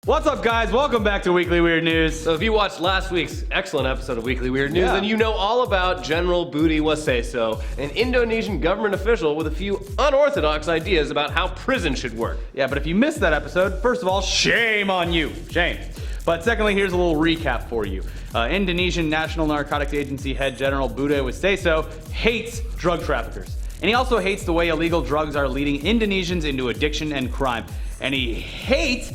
What's up, guys? Welcome back to Weekly Weird News. So if you watched last week's excellent episode of Weekly Weird News, then you know all about General Budi Waseso, an Indonesian government official with a few unorthodox ideas about how prison should work. Yeah, but if you missed that episode, first of all, shame on you. Shame. But secondly, here's a little recap for you. Indonesian National Narcotics Agency head General Budi Waseso hates drug traffickers. And he also hates the way illegal drugs are leading Indonesians into addiction and crime. And he hates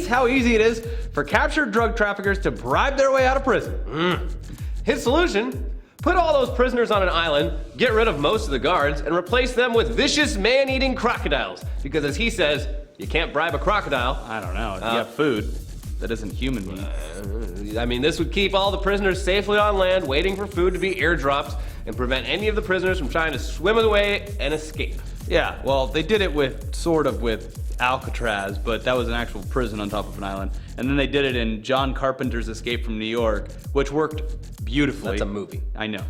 how easy it is for captured drug traffickers to bribe their way out of prison. His solution? Put all those prisoners on an island, get rid of most of the guards, and replace them with vicious man-eating crocodiles. Because as he says, you can't bribe a crocodile. I don't know. If you have food that isn't human meat. This would keep all the prisoners safely on land, waiting for food to be airdropped, and prevent any of the prisoners from trying to swim away and escape. Yeah, well, they did it with Alcatraz, but that was an actual prison on top of an island. And then they did it in John Carpenter's Escape from New York, which worked beautifully. That's a movie. I know.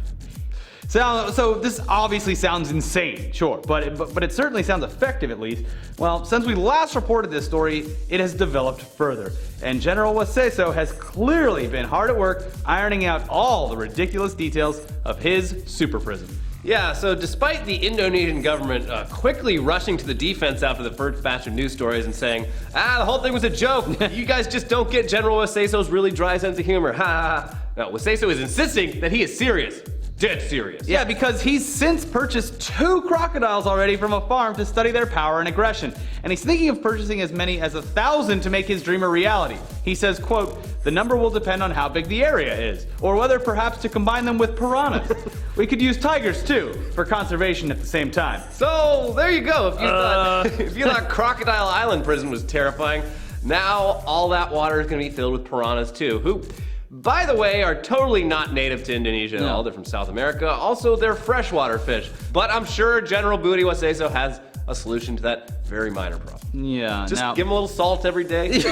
So this obviously sounds insane, sure, but it certainly sounds effective at least. Well, since we last reported this story, it has developed further. And General Waseso has clearly been hard at work ironing out all the ridiculous details of his super prison. Yeah, so despite the Indonesian government quickly rushing to the defense after the first batch of news stories and saying, the whole thing was a joke, you guys just don't get General Waseso's really dry sense of humor, ha ha ha. Now, Waseso is insisting that he is serious. Dead serious. Yeah, because he's since purchased 2 crocodiles already from a farm to study their power and aggression. And he's thinking of purchasing as many as 1,000 to make his dream a reality. He says, quote, the number will depend on how big the area is, or whether perhaps to combine them with piranhas. We could use tigers too, for conservation at the same time. So, there you go. If you thought Crocodile Island prison was terrifying, now all that water is going to be filled with piranhas too, who, by the way, are totally not native to Indonesia at all. They're from South America. Also, they're freshwater fish. But I'm sure General Budi Waseso has a solution to that very minor problem. Yeah. Just give them a little salt every day. Just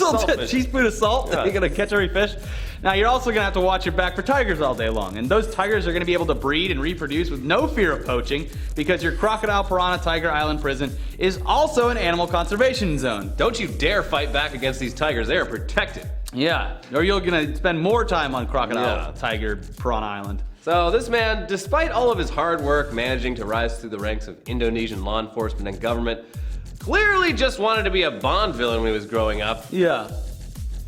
a little teaspoon of salt. You're gonna catch every fish. Now you're also gonna have to watch your back for tigers all day long, and those tigers are gonna be able to breed and reproduce with no fear of poaching, because your Crocodile Piranha Tiger Island prison is also an animal conservation zone. Don't you dare fight back against these tigers. They are protected. Yeah, or you're gonna spend more time on Crocodile Tiger Piranha Island. So this man, despite all of his hard work managing to rise through the ranks of Indonesian law enforcement and government, clearly just wanted to be a Bond villain when he was growing up. Yeah.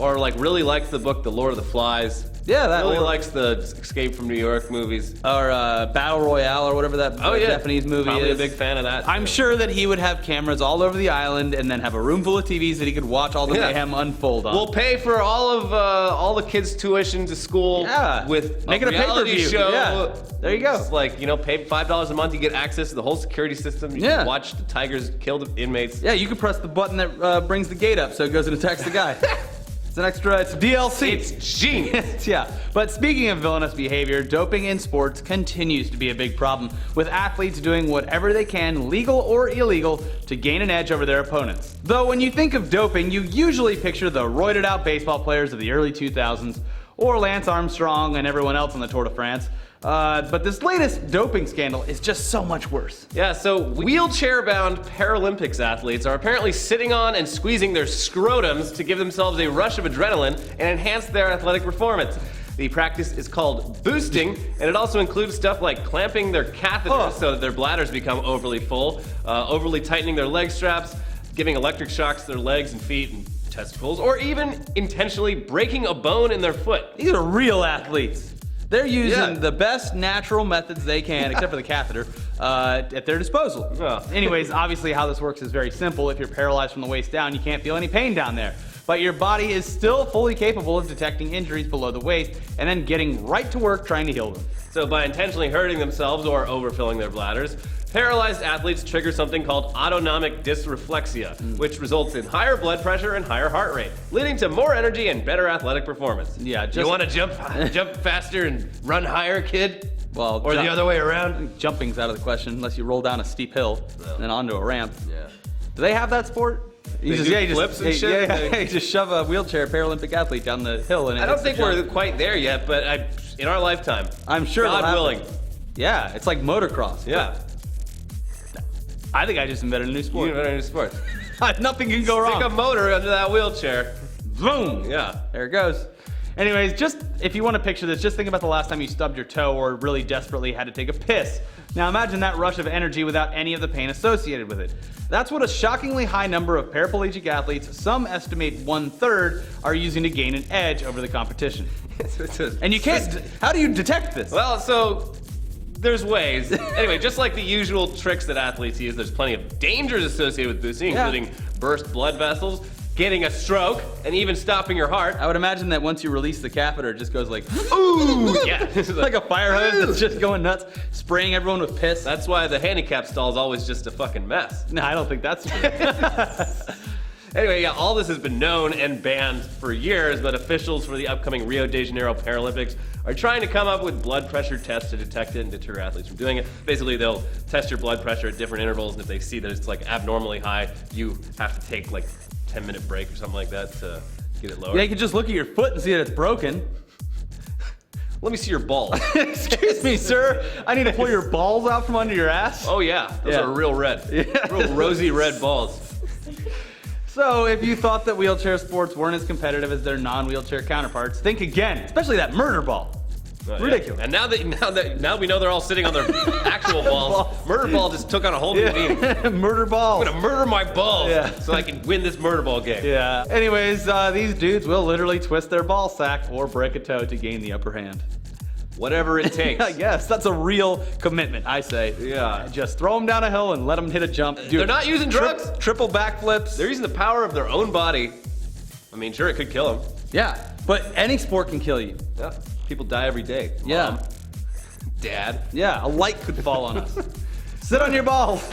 Or really liked the book The Lord of the Flies. Yeah, that really likes the Escape from New York movies. Or Battle Royale or whatever that Japanese movie Probably is. a big fan of that. I'm sure that he would have cameras all over the island and then have a room full of TVs that he could watch all the mayhem unfold on. We'll pay for all the kids' tuition to school with make it a reality pay-per-view show. Yeah. There you go. It's like, pay $5 a month, you get access to the whole security system. You can watch the tigers kill the inmates. Yeah, you can press the button that brings the gate up so it goes and attacks the guy. It's DLC. It's genius. Yeah. But speaking of villainous behavior, doping in sports continues to be a big problem, with athletes doing whatever they can, legal or illegal, to gain an edge over their opponents. Though when you think of doping, you usually picture the roided out baseball players of the early 2000s, or Lance Armstrong and everyone else on the Tour de France. But this latest doping scandal is just so much worse. Yeah, so wheelchair-bound Paralympics athletes are apparently sitting on and squeezing their scrotums to give themselves a rush of adrenaline and enhance their athletic performance. The practice is called boosting, and it also includes stuff like clamping their catheters so that their bladders become overly full, overly tightening their leg straps, giving electric shocks to their legs and feet and testicles, or even intentionally breaking a bone in their foot. These are real athletes. They're using the best natural methods they can, except for the catheter, at their disposal. Anyways, obviously how this works is very simple. If you're paralyzed from the waist down, you can't feel any pain down there. But your body is still fully capable of detecting injuries below the waist and then getting right to work trying to heal them. So by intentionally hurting themselves or overfilling their bladders, paralyzed athletes trigger something called autonomic dysreflexia, which results in higher blood pressure and higher heart rate, leading to more energy and better athletic perforance. Yeah, you want to jump faster and run higher, kid? Well, or the other way around? Jumping's out of the question unless you roll down a steep hill and then onto a ramp. Yeah. Do they have that sport? You just shove a wheelchair Paralympic athlete down the hill and I don't think we're quite there yet, but in our lifetime, I'm sure God willing. Yeah, it's like motocross. Yeah. I think I just invented a new sport. You invented a new sport. Nothing can go wrong. Stick a motor under that wheelchair. boom. Yeah. There it goes. Anyways, just if you want to picture this, just think about the last time you stubbed your toe or really desperately had to take a piss. Now imagine that rush of energy without any of the pain associated with it. That's what a shockingly high number of paraplegic athletes, some estimate 1/3, are using to gain an edge over the competition. And you can't, how do you detect this? Well, so there's ways. Anyway, just like the usual tricks that athletes use, there's plenty of dangers associated with boosting, including burst blood vessels, getting a stroke, and even stopping your heart. I would imagine that once you release the catheter, it just goes like, Ooh, yeah. it's like a fire hose that's just going nuts, spraying everyone with piss. That's why the handicap stall is always just a fucking mess. No, I don't think that's true. Anyway, yeah, all this has been known and banned for years, but officials for the upcoming Rio de Janeiro Paralympics are trying to come up with blood pressure tests to detect it and deter athletes from doing it. Basically, they'll test your blood pressure at different intervals, and if they see that it's like abnormally high, you have to take like 10-minute break or something like that to get it lower. Yeah, you can just look at your foot and see that it's broken. Let me see your balls. Excuse me, sir. I need to pull your balls out from under your ass. Oh yeah, those are real red. Yeah. Real rosy red balls. So if you thought that wheelchair sports weren't as competitive as their non-wheelchair counterparts, think again, especially that murder ball. Ridiculous. Yeah. And now we know they're all sitting on their actual balls. Murder ball just took on a whole new meaning. Murder balls. I'm gonna murder my balls Yeah. so I can win this murder ball game. Yeah. Anyways, these dudes will literally twist their ball sack or break a toe to gain the upper hand. Whatever it takes. Yes, that's a real commitment, I say. Yeah. Just throw them down a hill and let them hit a jump. They're not using drugs. Triple backflips. They're using the power of their own body. I mean, sure, it could kill them. Yeah, but any sport can kill you. Yeah. People die every day. Yeah. Mom, Dad. Yeah, a light could fall on us. Sit on your balls.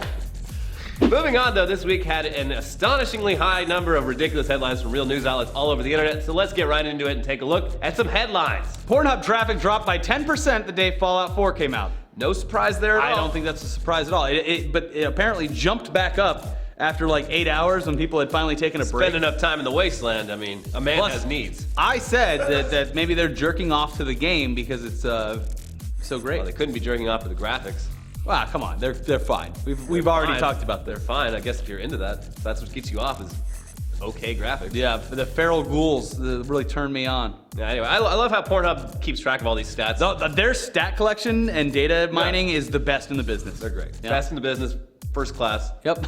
Moving on, though, this week had an astonishingly high number of ridiculous headlines from real news outlets all over the internet, so let's get right into it and take a look at some headlines. Pornhub traffic dropped by 10% the day Fallout 4 came out. No surprise there at all. I don't think that's a surprise at all. But it apparently jumped back up after like 8 hours when people had finally taken a break. Spend enough time in the wasteland. I mean, a man has needs. I said that maybe they're jerking off to the game because it's so great. Well, they couldn't be jerking off to the graphics. Wow, come on, they're fine. We've already talked about They're fine. I guess if you're into that, that's what gets you off is okay graphics. Yeah, the feral ghouls really turned me on. Yeah, anyway, I love how Pornhub keeps track of all these stats. Their stat collection and data mining is the best in the business. They're great. Yeah. Best in the business, first class. Yep.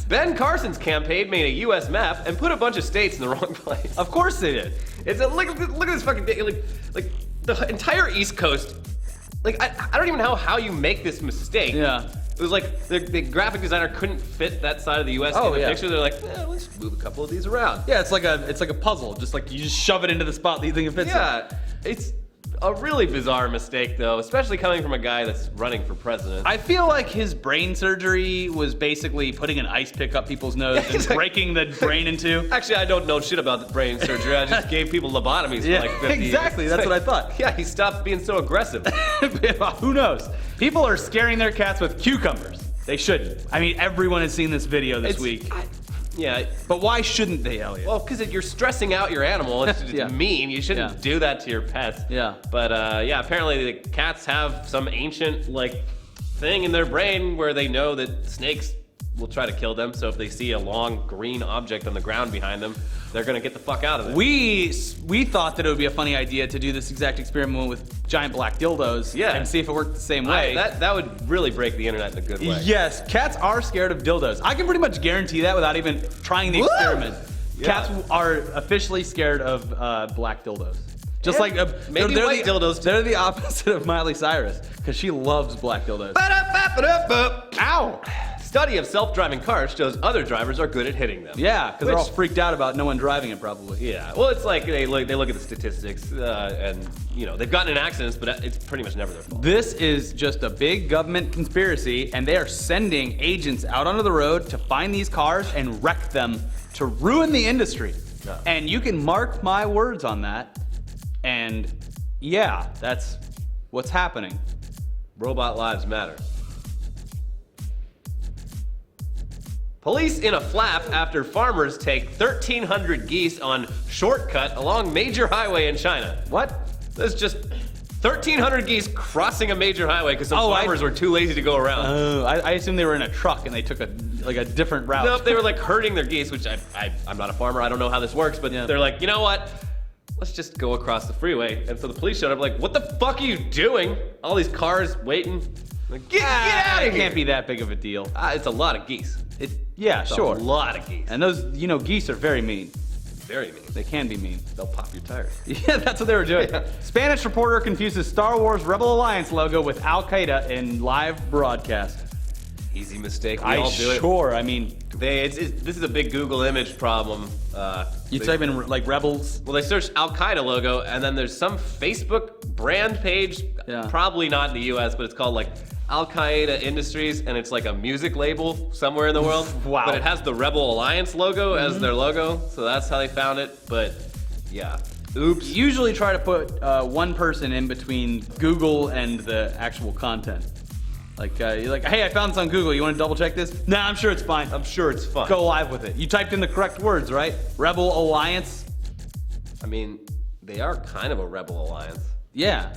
Ben Carson's campaign made a U.S. map and put a bunch of states in the wrong place. Of course they did. Look at this fucking thing. Like the entire East Coast. Like I don't even know how you make this mistake. Yeah. It was like the graphic designer couldn't fit that side of the U.S. in the picture. They're like, let's move a couple of these around. Yeah, it's like a puzzle. Just like you just shove it into the spot that you think it fits. Yeah, it's a really bizarre mistake though, especially coming from a guy that's running for president. I feel like his brain surgery was basically putting an ice pick up people's nose and breaking the brain in two. Actually, I don't know shit about the brain surgery. I just gave people lobotomies for like 50 exactly. years. That's what I thought. Yeah, he stopped being so aggressive. Who knows? People are scaring their cats with cucumbers. They shouldn't. I mean, everyone has seen this video this week. Yeah. But why shouldn't they, Elliot? Well, because you're stressing out your animal. It's mean. You shouldn't do that to your pets. Yeah. But yeah, apparently the cats have some ancient like thing in their brain where they know that snakes will try to kill them. So if they see a long green object on the ground behind them, they're gonna get the fuck out of it. We thought that it would be a funny idea to do this exact experiment with giant black dildos and see if it worked the same way. That would really break the internet in a good way. Yes, cats are scared of dildos. I can pretty much guarantee that without even trying the experiment. Yeah. Cats are officially scared of black dildos. Just like maybe they're white dildos. They're the opposite of Miley Cyrus because she loves black dildos. Ow! Study of self-driving cars shows other drivers are good at hitting them. Yeah, because they're all freaked out about no one driving it probably. Yeah, well, it's like they look at the statistics and, you know, they've gotten in accidents, but it's pretty much never their fault. This is just a big government conspiracy, and they are sending agents out onto the road to find these cars and wreck them to ruin the industry. Yeah. And you can mark my words on that, and yeah, that's what's happening. Robot lives matter. Police in a flap after farmers take 1,300 geese on shortcut along major highway in China. What? There's just 1,300 geese crossing a major highway because some farmers were too lazy to go around. Oh, I assume they were in a truck and they took a like a different route. Nope, they were like herding their geese, which I'm not a farmer. I don't know how this works, but they're like, you know what? Let's just go across the freeway. And so the police showed up like, what the fuck are you doing? All these cars waiting. Like, get out of It here. can't be that big of a deal. It's a lot of geese. Yeah, It's sure. a lot of geese. And those, geese are very mean. Very mean. They can be mean. They'll pop your tires. Yeah, that's what they were doing. Yeah. Spanish reporter confuses Star Wars Rebel Alliance logo with Al Qaeda in live broadcast. Easy mistake. We all do it. Sure. I mean, This is a big Google image problem. you type in like rebels. Well, they searched Al Qaeda logo, and then there's some Facebook brand page, Yeah. probably not in the U.S., but it's called like Al Qaeda Industries, and it's like a music label somewhere in the world. Wow. But it has the Rebel Alliance logo as their logo, so that's how they found it. But yeah, oops. Usually try to put one person in between Google and the actual content. Like, you're like, hey, I found this on Google. You want to double check this? Nah, I'm sure it's fine. I'm sure it's fun. Go live with it. You typed in the correct words, right? Rebel Alliance. I mean, they are kind of a Rebel Alliance. Yeah,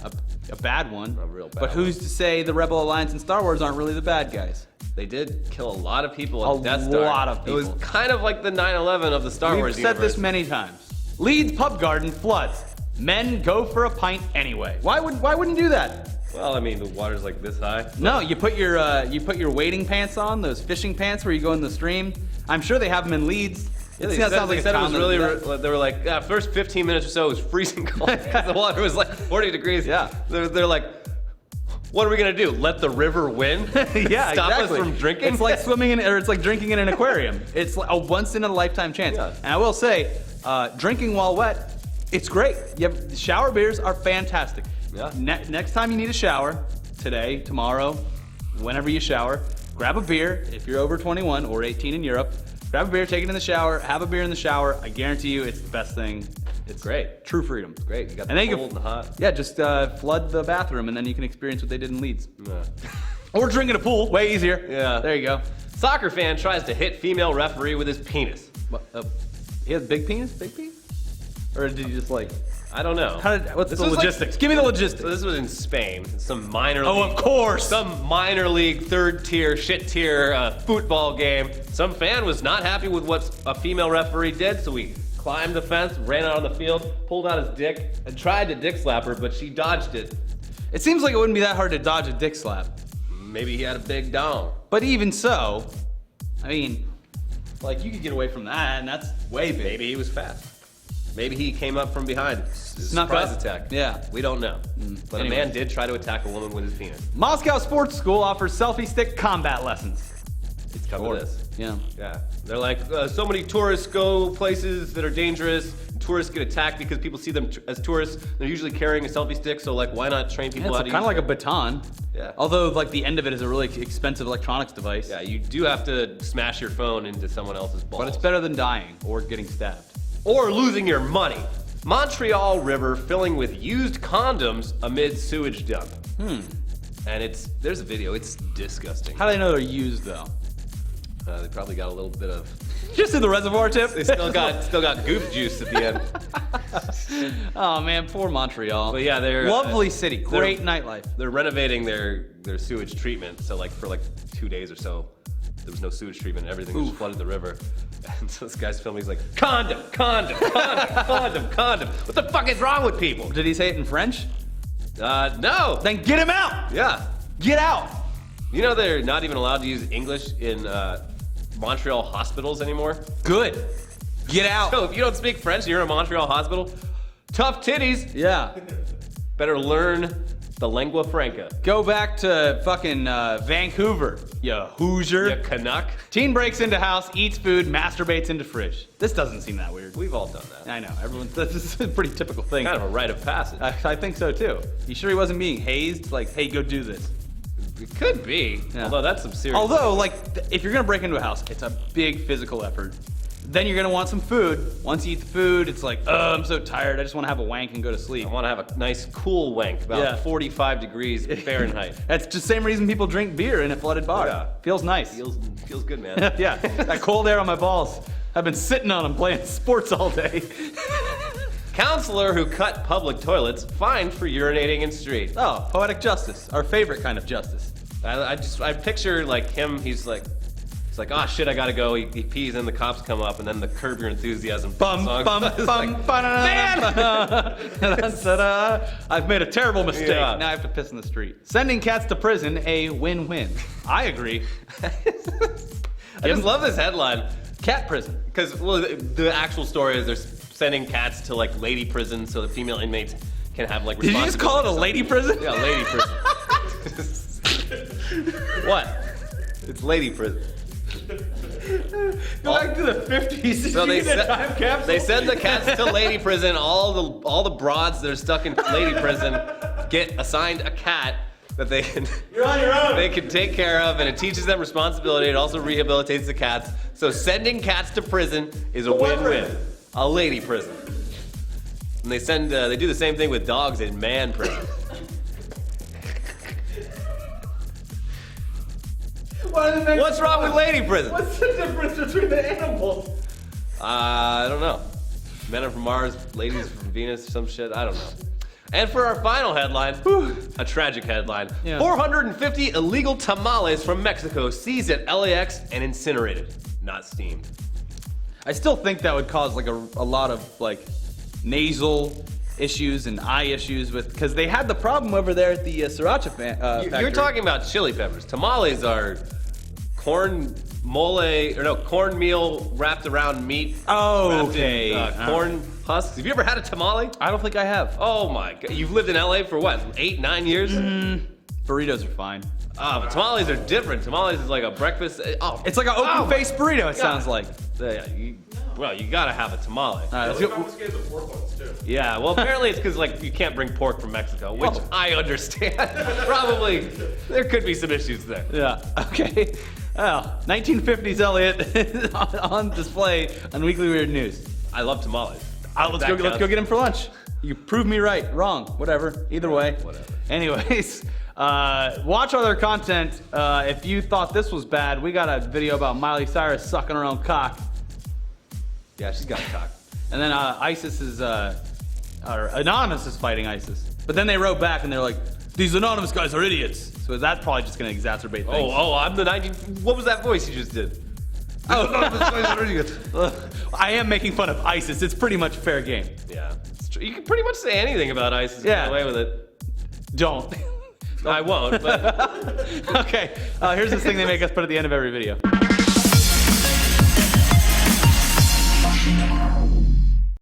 a bad one. A real bad But who's to say the Rebel Alliance and Star Wars aren't really the bad guys? They did kill a lot of people at A Death Star. lot of It was people. kind of like the 9/11 of the Star We've Wars said universe. this many times. Leeds pub garden floods. Men go for a pint anyway. Why wouldn't you do that? Well, I mean, the water's like this high. No, you put your wading pants on, those fishing pants where you go in the stream. I'm sure they have them in Leeds. Yeah, It they sounds said, like they a said it town was that really, does that. they were like, first 15 minutes or so it was freezing cold because the water was like 40 degrees. Yeah. They're like, what are we gonna do? Let the river win? Yeah, Stop exactly. us from drinking? It's like swimming in, or it's like drinking in an aquarium. It's like a once in a lifetime chance. Yeah. And I will say, drinking while wet, it's great. Shower beers are fantastic. Yeah. Next time you need a shower, today, tomorrow, whenever you shower, grab a beer. If you're over 21 or 18 in Europe, grab a beer, take it in the shower, have a beer in the shower. I guarantee you, it's the best thing. It's great. True freedom. Great. You got And the then you cold can, and hot. yeah, just flood the bathroom, and then you can experience what they did in Leeds. Yeah. Or drink in a pool, way easier. Yeah. There you go. Soccer fan tries to hit female referee with his penis. What, he has big penis? Big penis? Or did he just like? I don't know. What's This the was like- logistics? Give me the logistics. So this was in Spain. Some minor Oh, league. of course. Some minor league, third tier, shit tier football game. Some fan was not happy with what a female referee did, so he climbed the fence, ran out on the field, pulled out his dick, and tried to dick slap her, but she dodged it. It seems like it wouldn't be that hard to dodge a dick slap. Maybe he had a big dong. But even so, I mean, like you could get away from that, and that's way big. Maybe he was fast. Maybe he came up from behind. Snuck Surprise up? attack. Yeah. We don't know. But Anyway. a man did try to attack a woman with his penis. Moscow Sports School offers selfie stick combat lessons. It's come Sure. to this. Yeah. Yeah. They're like, so many tourists go places that are dangerous. Tourists get attacked because people see them as tourists. They're usually carrying a selfie stick, so like, why not train people It's how to kind of use like a it? baton. Yeah. Although, like the end of it is a really expensive electronics device. Yeah, you do have to smash your phone into someone else's balls. But it's better than dying or getting stabbed. Or losing your money. Montreal River filling with used condoms amid sewage dump. And there's a video. It's disgusting. How do they know they're used though? They probably got a little bit of. Just in the reservoir tip. They still got goof juice at the end. Oh man, poor Montreal. But yeah, they're lovely city, great nightlife. They're renovating their sewage treatment. So like for like 2 days or so, there was no sewage treatment. Everything just flooded the river. And so this guy's filming. He's like, condom, condom, condom, condom, condom. What the fuck is wrong with people? Did he say it in French? No. Then get him out. Yeah. Get out. You know they're not even allowed to use English in Montreal hospitals anymore? Good. Get out. So if you don't speak French and you're in a Montreal hospital, tough titties. Yeah. Better learn the lingua franca. Go back to fucking Vancouver, you Hoosier. You Canuck. Teen breaks into house, eats food, masturbates into fridge. This doesn't seem that weird. We've all done that. I know, everyone. This is a pretty typical thing. Kind of a rite of passage. I think so too. You sure he wasn't being hazed? Like, hey, go do this. It could be. Yeah. Although that's some serious. Although, like, if you're gonna break into a house, it's a big physical effort. Then you're gonna want some food. Once you eat the food, it's like, oh, I'm so tired. I just want to have a wank and go to sleep. I want to have a nice cool wank, about Yeah. 45 degrees Fahrenheit. That's just the same reason people drink beer in a flooded bar. Yeah. Feels nice. Feels good, man. Yeah, that cold air on my balls. I've been sitting on them playing sports all day. Counselor who cut public toilets fined for urinating in street. Oh, poetic justice, our favorite kind of justice. I picture like him. He's like, It's like, oh shit, I gotta go. He pees, and the cops come up, and then the Curb Your Enthusiasm Bum, song. bum, It's bum, like, man! I've made a terrible mistake. Yeah. Now I have to piss in the street. Sending cats to prison, a win-win. I agree. I just love this headline. Cat prison. Because, well, the actual story is they're sending cats to, like, lady prison so the female inmates can have, like, Did you just call it a lady prison? Yeah, lady prison. What? It's lady prison. Go back to the 50s. So they time capsule? they send the cats to lady prison. All the broads that are stuck in lady prison get assigned a cat that they can You're on your own. they can take care of, and it teaches them responsibility. It also rehabilitates the cats. So sending cats to prison is a what win-win. prison? A lady prison. And they do the same thing with dogs in man prison. What's wrong with lady prison? What's the difference between the animals? I don't know. Men are from Mars, ladies from Venus, some shit. I don't know. And for our final headline, a tragic headline. Yeah. 450 illegal tamales from Mexico seized at LAX and incinerated, not steamed. I still think that would cause like a lot of like nasal issues and eye issues because they had the problem over there at the sriracha factory. You're talking about chili peppers. Tamales are cornmeal wrapped around meat. Oh, wrapped okay. in, corn husks. Have you ever had a tamale? I don't think I have. Oh my god. You've lived in LA for what, 8, 9 years? Burritos are fine. But tamales are different. Tamales is like a breakfast. It's like an open-faced burrito, it sounds like. Yeah, you gotta have a tamale. All right, let's go. Confiscated the pork ones too. Yeah, well, apparently it's because like you can't bring pork from Mexico, which Oh. I understand. Probably there could be some issues there. Yeah, okay. Well, 1950s Elliot on display on Weekly Weird News. I love tamales. Let's go get him for lunch. You prove me right, wrong, whatever. Either way. Whatever. Anyways, watch other content. If you thought this was bad, we got a video about Miley Cyrus sucking her own cock. Yeah, she's got a cock. And then ISIS is, or Anonymous is fighting ISIS. But then they wrote back and they're like, these Anonymous guys are idiots. So that's probably just gonna exacerbate things. I'm the 19. What was that voice you just did? I am making fun of ISIS. It's pretty much fair game. Yeah, it's true. You can pretty much say anything about ISIS and Yeah. get away with it. Don't. I won't, but Okay, here's this thing they make us put at the end of every video.